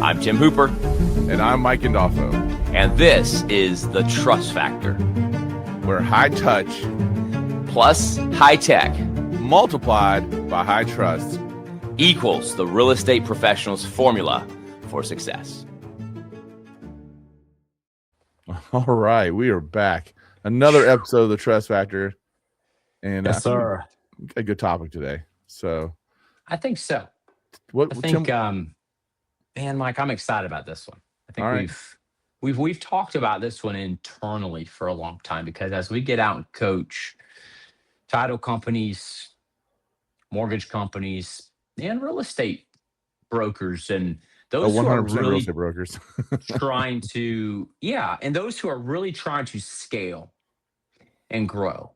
I'm Tim Hooper. And I'm Mike Gandolfo. And this is The Trust Factor, where high touch plus high tech multiplied by high trust equals the real estate professional's formula for success. All right, we are back. Another episode of The Trust Factor. And yes, sir. A good topic today. So I think so. Man, Mike, I'm excited about this one. I think we've talked about this one internally for a long time, because as we get out and coach title companies, mortgage companies, and real estate brokers, and those who are really real estate brokers trying to, and those who are really trying to scale and grow.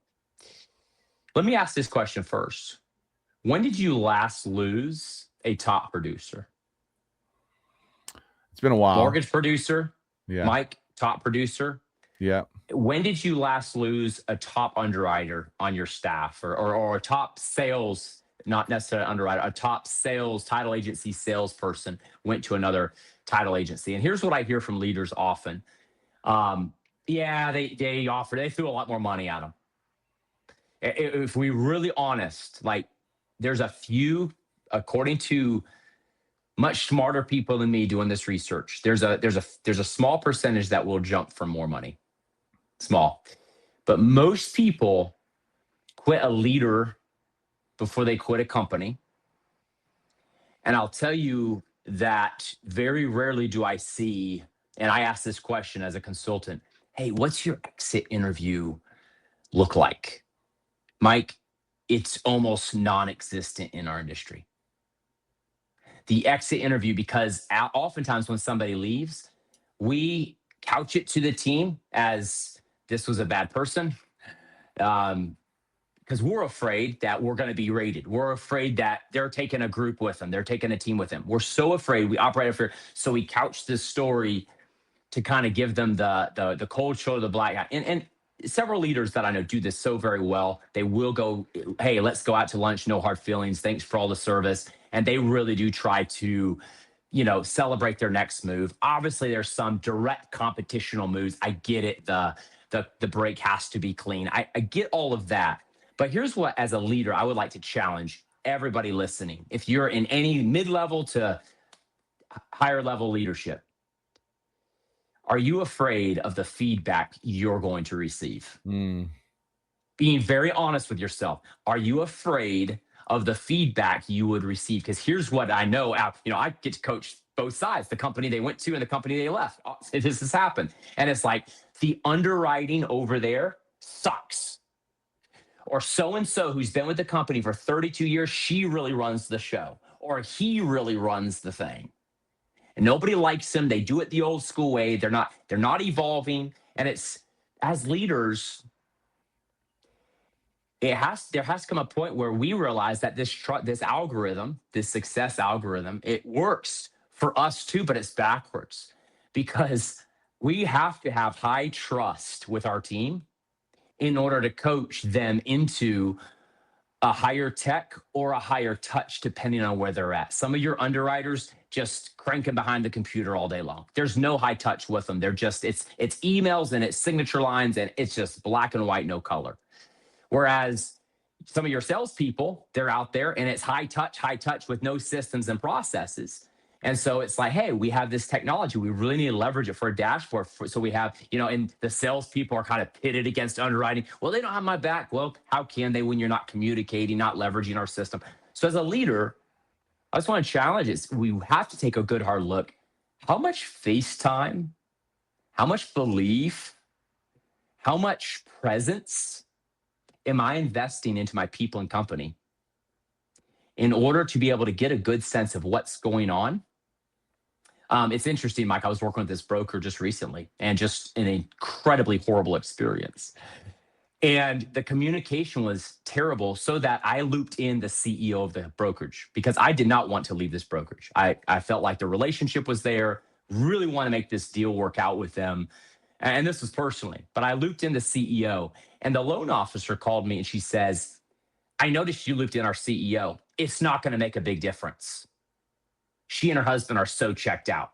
Let me ask this question first. When did you last lose a top producer? It's been a while. Mortgage producer, yeah. Mike, top producer. Yeah. When did you last lose a top underwriter on your staff, or a top sales, not necessarily underwriter, a top sales, title agency salesperson went to another title agency? And here's what I hear from leaders often. They threw a lot more money at them. If we're really honest, like, there's a few, according to much smarter people than me doing this research, there's a small percentage that will jump for more money. Small. But most people quit a leader before they quit a company. And I'll tell you that very rarely do I see, and I ask this question as a consultant, hey, what's your exit interview look like? Mike, it's almost non-existent in our industry. The exit interview, because oftentimes when somebody leaves, we couch it to the team as this was a bad person, because we're afraid that we're going to be rated. We're afraid that they're taking a group with them. They're taking a team with them. We're so afraid. We operate in fear. So we couch this story to kind of give them the cold shoulder, the black eye. And several leaders that I know do this so very well. They will go, hey, let's go out to lunch, no hard feelings, thanks for all the service. And they really do try to, celebrate their next move. Obviously, there's some direct competitional moves. I get it. The break has to be clean. I get all of that. But here's what, as a leader, I would like to challenge everybody listening. If you're in any mid-level to higher level leadership, are you afraid of the feedback you're going to receive? Being very honest with yourself. Are you afraid of the feedback you would receive? Because here's what I know. I get to coach both sides, the company they went to and the company they left. This has happened. And it's like, the underwriting over there sucks. Or so-and-so who's been with the company for 32 years, she really runs the show. Or he really runs the thing. And nobody likes them. They do it the old school way. They're not evolving. And it's, as leaders, there has to come a point where we realize that this algorithm, this success algorithm, it works for us too, but it's backwards, because we have to have high trust with our team in order to coach them into a higher tech or a higher touch, depending on where they're at. Some of your underwriters just cranking behind the computer all day long. There's no high touch with them. They're just, it's emails and it's signature lines and it's just black and white, no color. Whereas some of your salespeople, they're out there and it's high touch with no systems and processes. And so it's like, hey, we have this technology. We really need to leverage it for a dashboard. So we have, and the salespeople are kind of pitted against underwriting. Well, they don't have my back. Well, how can they when you're not communicating, not leveraging our system? So as a leader, I just want to challenge it. We have to take a good hard look. How much face time, how much belief, how much presence am I investing into my people and company in order to be able to get a good sense of what's going on? It's interesting, Mike. I was working with this broker just recently, and just an incredibly horrible experience. And the communication was terrible, so that I looped in the CEO of the brokerage, because I did not want to leave this brokerage. I felt like the relationship was there, really want to make this deal work out with them. And this was personally, but I looped in the CEO, and the loan officer called me and she says, I noticed you looped in our CEO. It's not going to make a big difference. She and her husband are so checked out.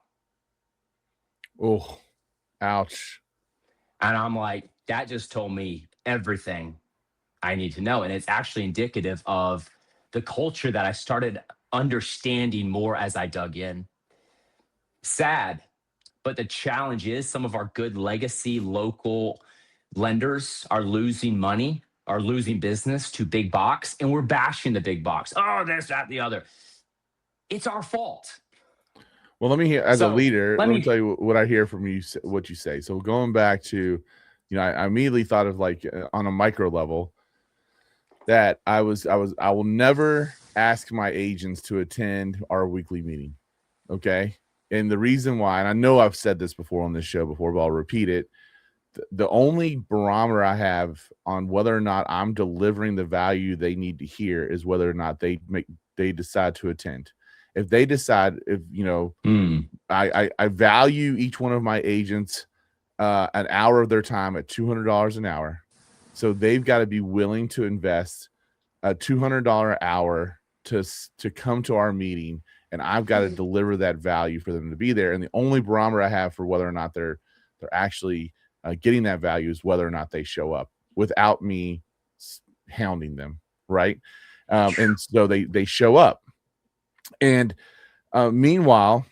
Oh, ouch. And I'm like, that just told me everything I need to know. And it's actually indicative of the culture that I started understanding more as I dug in. Sad, but the challenge is some of our good legacy local lenders are losing money, are losing business to big box, and we're bashing the big box. Oh, this, that, the other. It's our fault. Well, let me hear, as a So, leader, let let me me- tell you what I hear from you, what you say. So going back to, I immediately thought of like on a micro level that I will never ask my agents to attend our weekly meeting. Okay. And the reason why, and I know I've said this before on this show before, but I'll repeat it. The only barometer I have on whether or not I'm delivering the value they need to hear is whether or not they decide to attend. If they decide, I value each one of my agents an hour of their time at $200 an hour. So they've got to be willing to invest a $200 hour to come to our meeting, and I've got to deliver that value for them to be there. And the only barometer I have for whether or not they're actually getting that value is whether or not they show up without me hounding them, right? And so they show up. And meanwhile,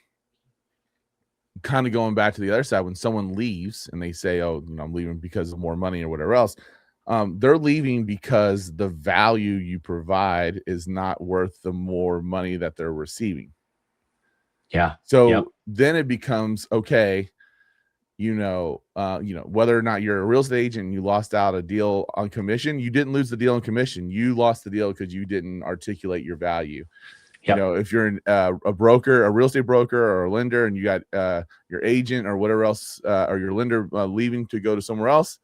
kind of going back to the other side, when someone leaves and they say, oh, I'm leaving because of more money or whatever else, they're leaving because the value you provide is not worth the more money that they're receiving. Yeah. So then it becomes, okay, whether or not you're a real estate agent and you lost out a deal on commission, you didn't lose the deal on commission. You lost the deal because you didn't articulate your value. Yep. If you're a broker, a real estate broker or a lender, and you got your agent or whatever else, or your lender leaving to go to somewhere else,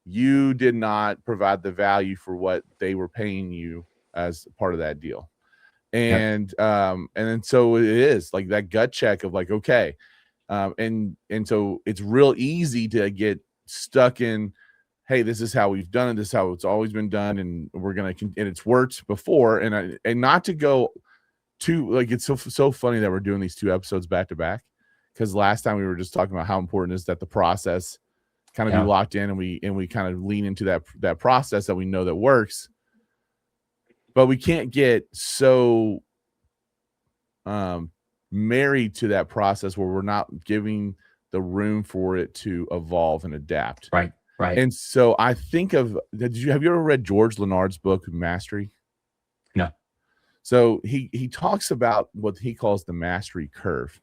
you did not provide the value for what they were paying you as part of that deal. And then so it is like that gut check of like, okay. And so it's real easy to get stuck in, hey, this is how we've done it. This is how it's always been done. And we're going to, and it's worked before. And not to go too, like, it's so funny that we're doing these two episodes back to back, because last time we were just talking about how important it is that the process kind of be locked in, and we kind of lean into that process that we know that works, but we can't get so married to that process where we're not giving the room for it to evolve and adapt. Right. And so I think of, have you ever read George Leonard's book, Mastery? No. So he talks about what he calls the mastery curve.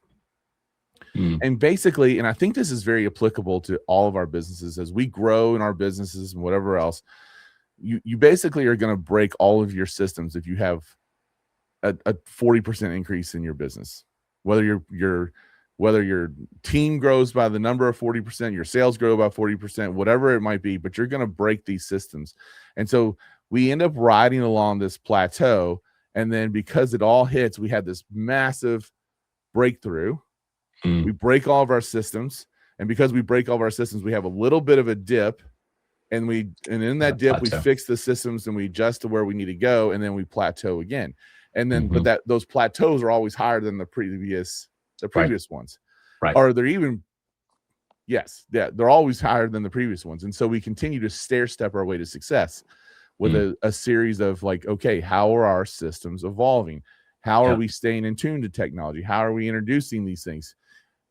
And basically, and I think this is very applicable to all of our businesses as we grow in our businesses and whatever else, you basically are going to break all of your systems if you have a 40% increase in your business. Whether your team grows by the number of 40%, your sales grow by 40%, whatever it might be, but you're going to break these systems. And so we end up riding along this plateau. And then because it all hits, we had this massive breakthrough. We break all of our systems. And because we break all of our systems, we have a little bit of a dip. And in that dip, we fix the systems and we adjust to where we need to go. And then we plateau again. And then, but those plateaus are always higher than the previous ones. Right. Or they're even, they're always higher than the previous ones. And so we continue to stair-step our way to success with a series of like, okay, how are our systems evolving? How are we staying in tune to technology? How are we introducing these things?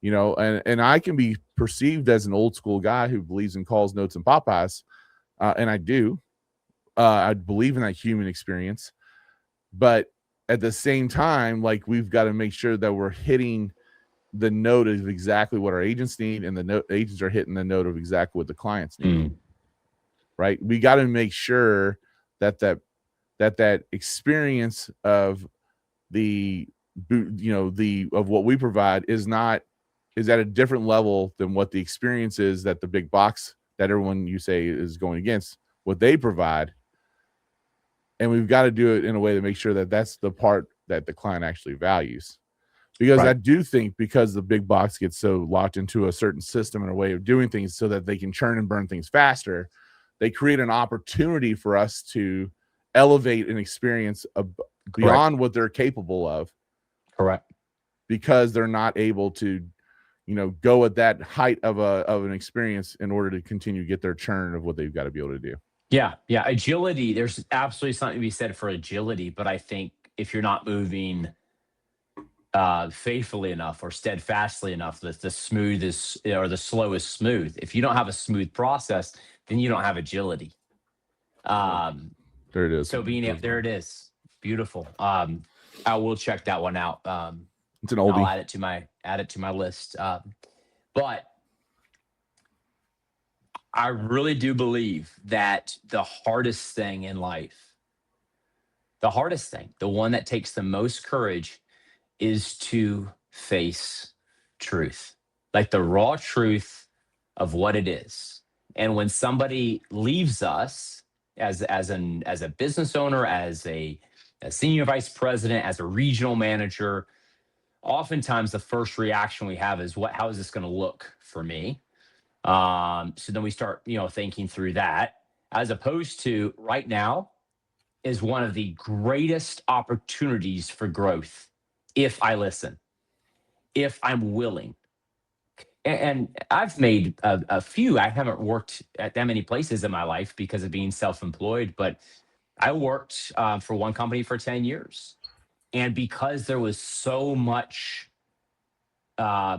And I can be perceived as an old school guy who believes in calls, notes, and Popeyes. And I do. I believe in that human experience. But at the same time, like, we've got to make sure that we're hitting the note of exactly what our agents need, and the agents are hitting the note of exactly what the clients need. Right? We got to make sure that experience of of what we provide is at a different level than what the experience is that the big box that everyone you say is going against, what they provide. And we've got to do it in a way to make sure that that's the part that the client actually values. Because I do think, because the big box gets so locked into a certain system and a way of doing things so that they can churn and burn things faster, they create an opportunity for us to elevate an experience beyond what they're capable of. Correct. because they're not able to, go at that height of an experience in order to continue to get their churn of what they've got to be able to do. Yeah. Agility. There's absolutely something to be said for agility, but I think if you're not moving faithfully enough or steadfastly enough, that the smoothest or the slow is smooth. If you don't have a smooth process, then you don't have agility. There it is. So there it is. Beautiful. I will check that one out. It's an oldie. I'll add it to my list. But I really do believe that the hardest thing in life, the one that takes the most courage, is to face truth, like the raw truth of what it is. And when somebody leaves us as a business owner, as a senior vice president, as a regional manager, oftentimes the first reaction we have is, how is this going to look for me? So then we start, thinking through that, as opposed to right now is one of the greatest opportunities for growth. If I listen, if I'm willing. And I've made a few, I haven't worked at that many places in my life because of being self-employed, but I worked for one company for 10 years. And because there was so much, I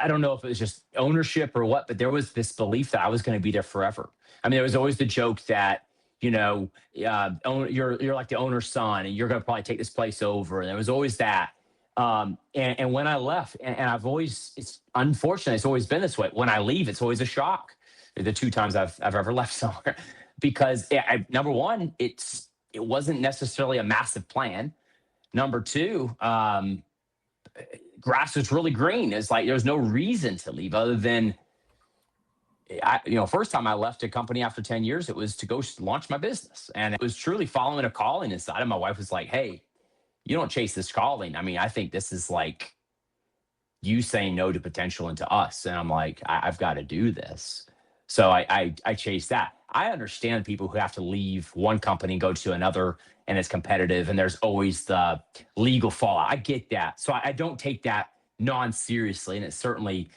don't know if it was just ownership or what, but there was this belief that I was going to be there forever. I mean, there was always the joke that, you're like the owner's son and you're going to probably take this place over. And there was always that. And when I left, and it's unfortunate, it's always been this way. When I leave, it's always a shock. The 2 times I've ever left somewhere, because number one, it wasn't necessarily a massive plan. Number 2, grass is really green. It's like, there's no reason to leave other than, first time I left a company after 10 years, it was to go launch my business. And it was truly following a calling inside. And my wife was like, hey, you don't chase this calling. I mean, I think this is like you saying no to potential and to us. And I'm like, I've got to do this. So I chase that. I understand people who have to leave one company and go to another, and it's competitive, and there's always the legal fallout. I get that. So I don't take that non-seriously, and it's certainly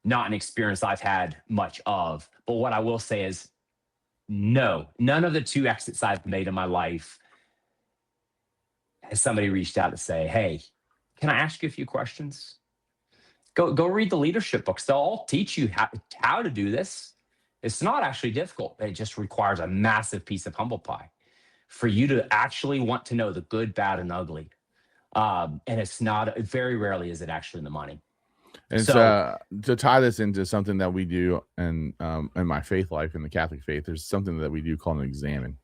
not an experience I've had much of. But what I will say is, no, none of the 2 exits I've made in my life has somebody reached out to say, hey, can I ask you a few questions? Go read the leadership books. They'll all teach you how to do this. It's not actually difficult. It just requires a massive piece of humble pie for you to actually want to know the good, bad, and ugly. And it's not, very rarely is it actually in the money. And so, to tie this into something that we do in my faith life, in the Catholic faith, there's something that we do called an examine.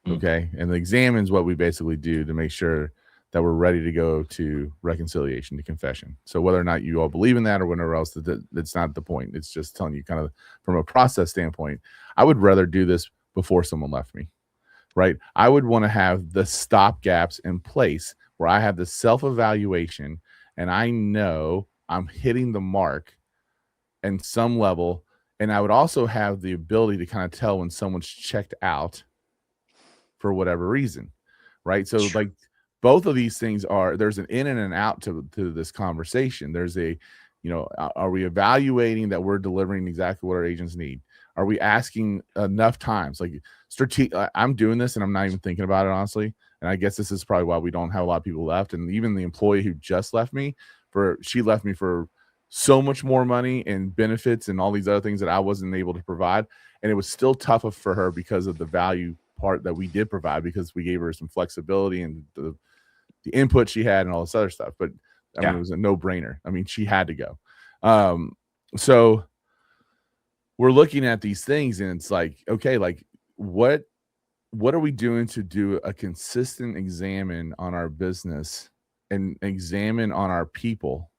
Okay. And the examine is what we basically do to make sure that we're ready to go to reconciliation, to confession. So whether or not you all believe in that or whatever else, that's not the point. It's just telling you kind of from a process standpoint, I would rather do this before someone left me, right? I would want to have the stop gaps in place where I have the self-evaluation and I know I'm hitting the mark in some level. And I would also have the ability to kind of tell when someone's checked out for whatever reason, right? So like both of these things there's an in and an out to this conversation. There's are we evaluating that we're delivering exactly what our agents need? Are we asking enough times? Like I'm doing this and I'm not even thinking about it, honestly. And I guess this is probably why we don't have a lot of people left. And even the employee who just left me, she left me for so much more money and benefits and all these other things that I wasn't able to provide. And it was still tough for her because of the value part that we did provide, because we gave her some flexibility and the input she had and all this other stuff. But I mean, it was a no-brainer. I mean, she had to go. So we're looking at these things and it's like, okay, like what are we doing to do a consistent examine on our business and examine on our people?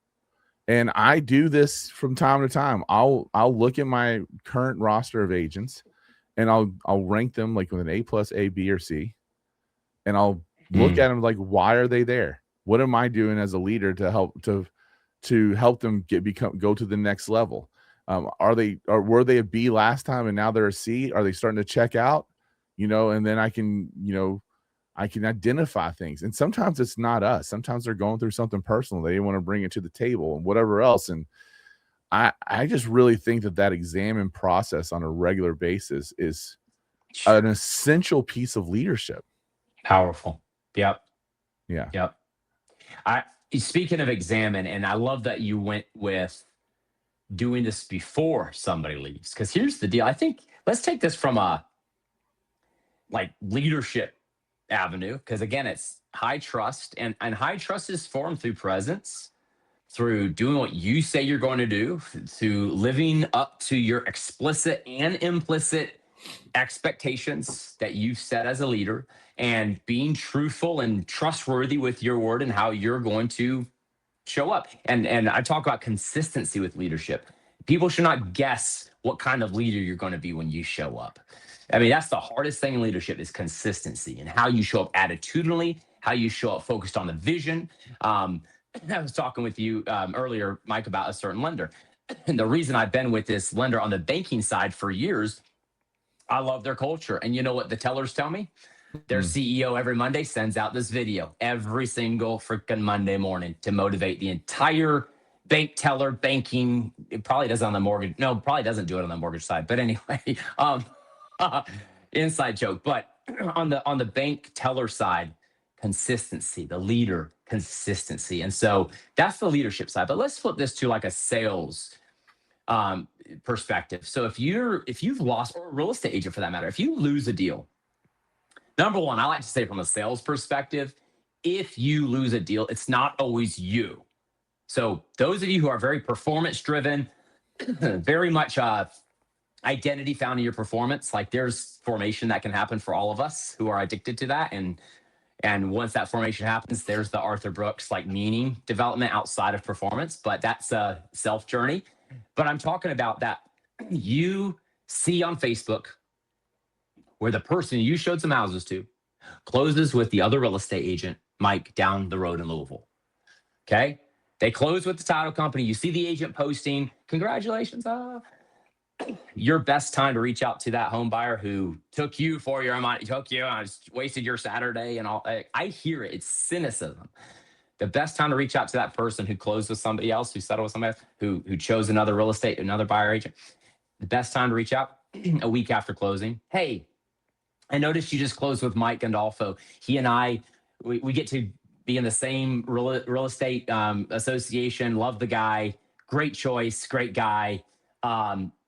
And I do this from time to time. I'll look at my current roster of agents and I'll rank them like with an A+, A, B, or C. And I'll look at them like, why are they there? What am I doing as a leader to help them go to the next level? Were they a B last time and now they're a C? Are they starting to check out? And then I can I can identify things. And sometimes it's not us. Sometimes they're going through something personal. They want to bring it to the table and whatever else. And I just really think that examine process on a regular basis is an essential piece of leadership. Powerful. Yep. Yeah. Yep. Speaking of examine, and I love that you went with doing this before somebody leaves, because here's the deal. I think let's take this from a like leadership avenue, because again, it's high trust, and high trust is formed through presence, through doing what you say you're going to do, to living up to your explicit and implicit expectations that you've set as a leader, and being truthful and trustworthy with your word and how you're going to show up. And I talk about consistency with leadership. People should not guess what kind of leader you're going to be when you show up. I mean, that's the hardest thing in leadership is consistency, and how you show up attitudinally, how you show up focused on the vision. I was talking with you earlier, Mike, about a certain lender. And the reason I've been with this lender on the banking side for years, I love their culture. And you know what the tellers tell me? Their CEO every Monday sends out this video every single freaking Monday morning to motivate the entire bank teller banking. It probably does on the mortgage. No, probably doesn't do it on the mortgage side. But anyway, inside joke. But on the bank teller side, consistency, the leader, consistency. And so that's the leadership side. But let's flip this to like a sales perspective. So if you've lost, or a real estate agent for that matter, if you lose a deal, number one, I like to say from a sales perspective, if you lose a deal, it's not always you. So those of you who are very performance driven, very much identity found in your performance, like there's formation that can happen for all of us who are addicted to that. And once that formation happens, there's the Arthur Brooks like meaning development outside of performance, but that's a self journey. But I'm talking about that you see on Facebook where the person you showed some houses to closes with the other real estate agent, Mike, down the road in Louisville. Okay. They close with the title company. You see the agent posting, congratulations. Your best time to reach out to that home buyer who took you for your money, I just wasted your Saturday and all. I hear it. It's cynicism. The best time to reach out to that person who closed with somebody else, who settled with somebody else, who chose another real estate, another buyer agent. The best time to reach out a week after closing. Hey, I noticed you just closed with Mike Gandolfo. He and I, we get to be in the same real estate association. Love the guy. Great choice. Great guy.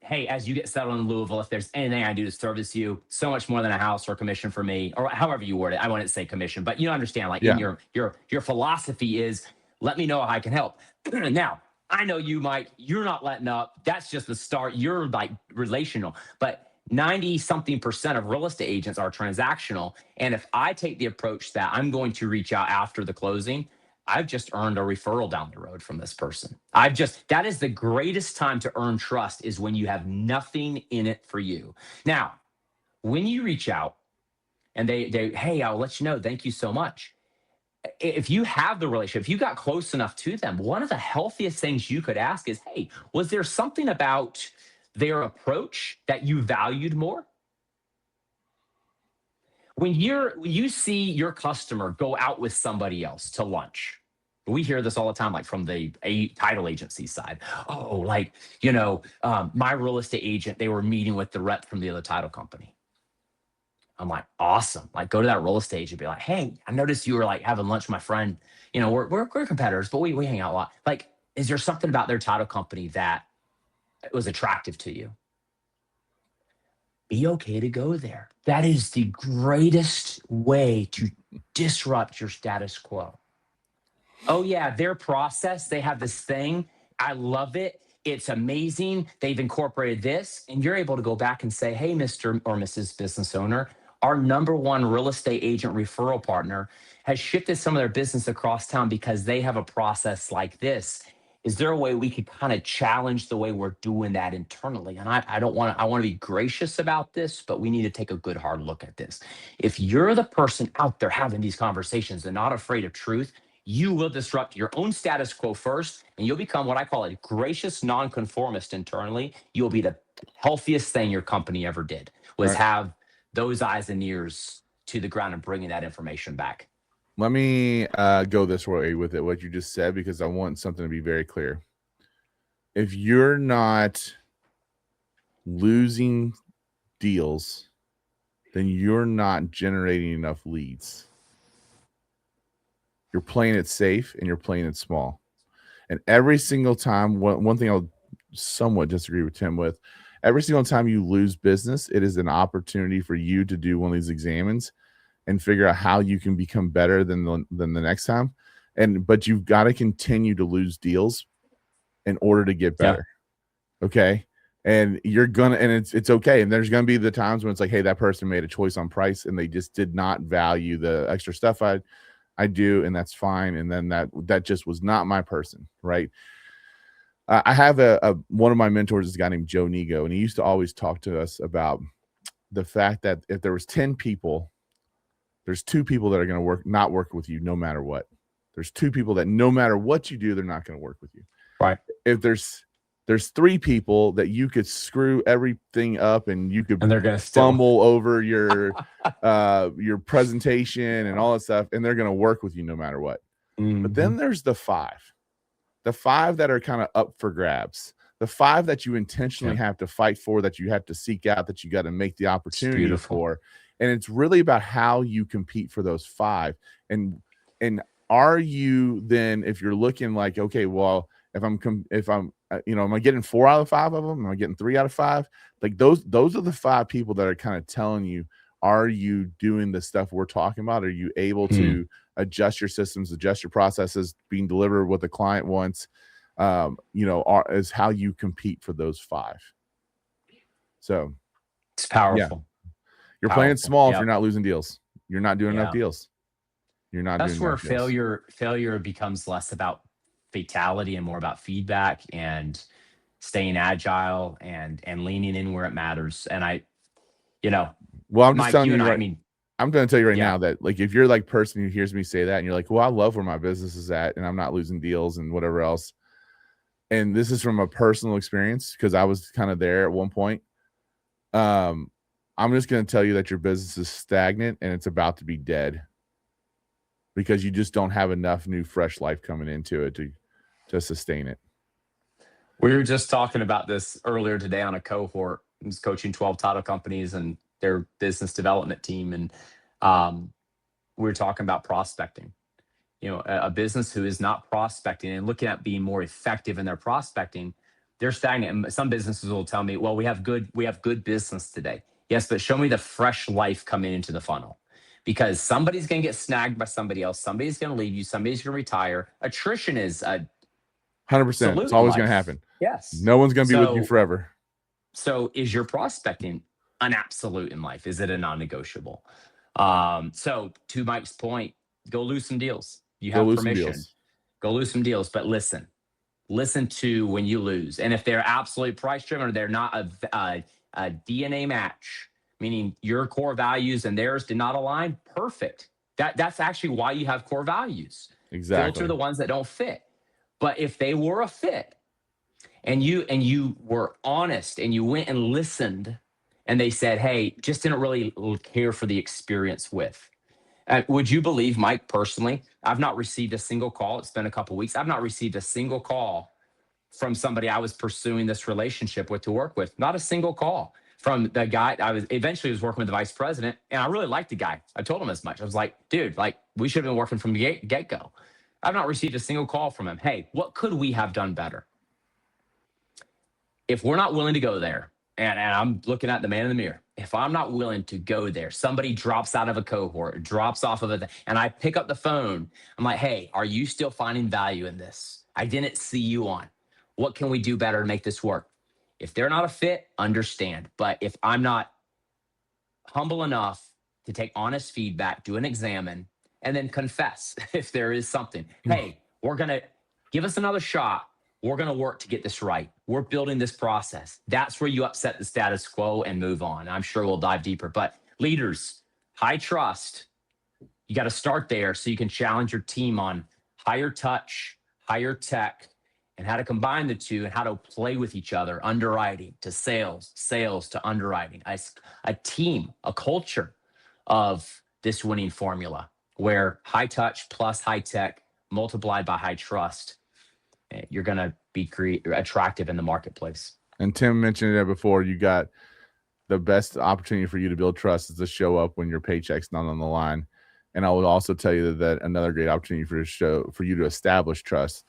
Hey, as you get settled in Louisville, if there's anything I do to service you, so much more than a house or commission for me, or however you word it. I wouldn't say commission, but you understand, like in your philosophy is, let me know how I can help. Now, I know you, Mike, you're not letting up. That's just the start. You're like relational, but 90-something% of real estate agents are transactional. And if I take the approach that I'm going to reach out after the closing, I've just earned a referral down the road from this person. That is the greatest time to earn trust, is when you have nothing in it for you. Now, when you reach out and they, hey, I'll let you know, thank you so much. If you have the relationship, if you got close enough to them, one of the healthiest things you could ask is, hey, was there something about their approach that you valued more? When you see your customer go out with somebody else to lunch, we hear this all the time, like from the title agency side. Oh, like, my real estate agent, they were meeting with the rep from the other title company. I'm like, awesome. Like, go to that real estate agent and be like, hey, I noticed you were like having lunch with my friend. We're competitors, but we hang out a lot. Like, is there something about their title company that was attractive to you? Be okay to go there. That is the greatest way to disrupt your status quo. Oh yeah, their process, they have this thing. I love it. It's amazing. They've incorporated this. And you're able to go back and say, hey, Mr. or Mrs. Business Owner, our number one real estate agent referral partner has shifted some of their business across town because they have a process like this. Is there a way we could kind of challenge the way we're doing that internally? And I want to be gracious about this, but we need to take a good hard look at this. If you're the person out there having these conversations and not afraid of truth, you will disrupt your own status quo first, and you'll become what I call a gracious nonconformist internally. You'll be the healthiest thing your company ever did, was have those eyes and ears to the ground and bringing that information back. Let me go this way with it, what you just said, because I want something to be very clear. If you're not losing deals, then you're not generating enough leads. You're playing it safe and you're playing it small. And every single time, one thing I'll somewhat disagree with Tim with, every single time you lose business, it is an opportunity for you to do one of these examines and figure out how you can become better than the next time. But you've got to continue to lose deals in order to get better. Yeah. Okay. And you're gonna, and it's okay. And there's gonna be the times when it's like, hey, that person made a choice on price and they just did not value the extra stuff I do, and that's fine. And then that just was not my person, right? I have one of my mentors is a guy named Joe Nego, and he used to always talk to us about the fact that if there was 10 people, there's 2 people that are going to not work with you no matter what. There's 2 people that no matter what you do, they're not going to work with you. Right. If there's 3 people that you could screw everything up and you could, and they're going to fumble over your presentation and all that stuff, and they're going to work with you no matter what. Mm-hmm. But then there's the 5 that are kind of up for grabs, the 5 that you intentionally have to fight for, that you have to seek out, that you got to make the opportunity for. And it's really about how you compete for those 5. And are you then, if you're looking like, okay, well, if I'm am I getting 4 out of 5 of them? Am I getting 3 out of 5? Like those are the 5 people that are kind of telling you, are you doing the stuff we're talking about? Are you able to adjust your systems, adjust your processes, being delivered what the client wants? Is how you compete for those 5. So it's powerful. Yeah. You're playing small if you're not losing deals. You're not doing enough deals. You're not. That's where failure becomes less about fatality and more about feedback and staying agile and leaning in where it matters. And I'm just Mike, telling you, I'm going to tell you right now that, like, if you're like person who hears me say that and you're like, well, I love where my business is at and I'm not losing deals and whatever else. And this is from a personal experience, because I was kind of there at one point. I'm just going to tell you that your business is stagnant and it's about to be dead, because you just don't have enough new, fresh life coming into it to sustain it. We were just talking about this earlier today on a cohort. I was coaching 12 title companies and their business development team. And we were talking about prospecting. A business who is not prospecting and looking at being more effective in their prospecting, they're stagnant. And some businesses will tell me, well, we have good business today. Yes, but show me the fresh life coming into the funnel. Because somebody's going to get snagged by somebody else. Somebody's going to leave you. Somebody's going to retire. Attrition is 100%. It's always going to happen. Yes. No one's going to be with you forever. So is your prospecting an absolute in life? Is it a non-negotiable? So to Mike's point, go lose some deals. You have permission. Go lose some deals. But listen to when you lose. And if they're absolutely price driven or they're not a DNA match, meaning your core values and theirs did not align, perfect. That's actually why you have core values. Exactly. Filter the ones that don't fit. But if they were a fit and you were honest and you went and listened and they said, hey, just didn't really care for the experience with. Would you believe, Mike, personally, I've not received a single call. It's been a couple of weeks. I've not received a single call from somebody I was pursuing this relationship with to work with. Not a single call. From the guy, I was working with the vice president, and I really liked the guy. I told him as much. I was like, dude, we should have been working from the get-go. I've not received a single call from him. Hey, what could we have done better? If we're not willing to go there, and I'm looking at the man in the mirror, if I'm not willing to go there, somebody drops out of a cohort, drops off of it, and I pick up the phone, I'm like, hey, are you still finding value in this? I didn't see you on. What can we do better to make this work? If they're not a fit, understand. But if I'm not humble enough to take honest feedback, do an examine, and then confess if there is something. Hey, we're going to give us another shot. We're going to work to get this right. We're building this process. That's where you upset the status quo and move on. I'm sure we'll dive deeper. But leaders, high trust, you got to start there so you can challenge your team on higher touch, higher tech, and how to combine the two and how to play with each other, underwriting to sales, sales to underwriting, a team, a culture of this winning formula where high touch plus high tech multiplied by high trust, you're going to be attractive in the marketplace. And Tim mentioned it before. You got the best opportunity for you to build trust is to show up when your paycheck's not on the line. And I would also tell you that another great opportunity for you to establish trust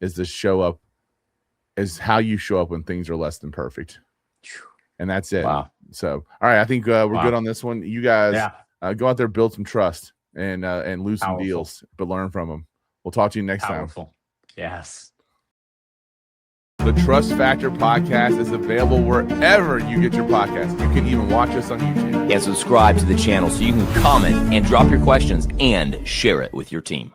is to show up is how you show up when things are less than perfect. And that's it. Wow. So, all right. I think we're good on this one. You guys go out there, build some trust and lose some deals, but learn from them. We'll talk to you next time. Yes. The Trust Factor podcast is available wherever you get your podcast. You can even watch us on YouTube. And subscribe to the channel so you can comment and drop your questions and share it with your team.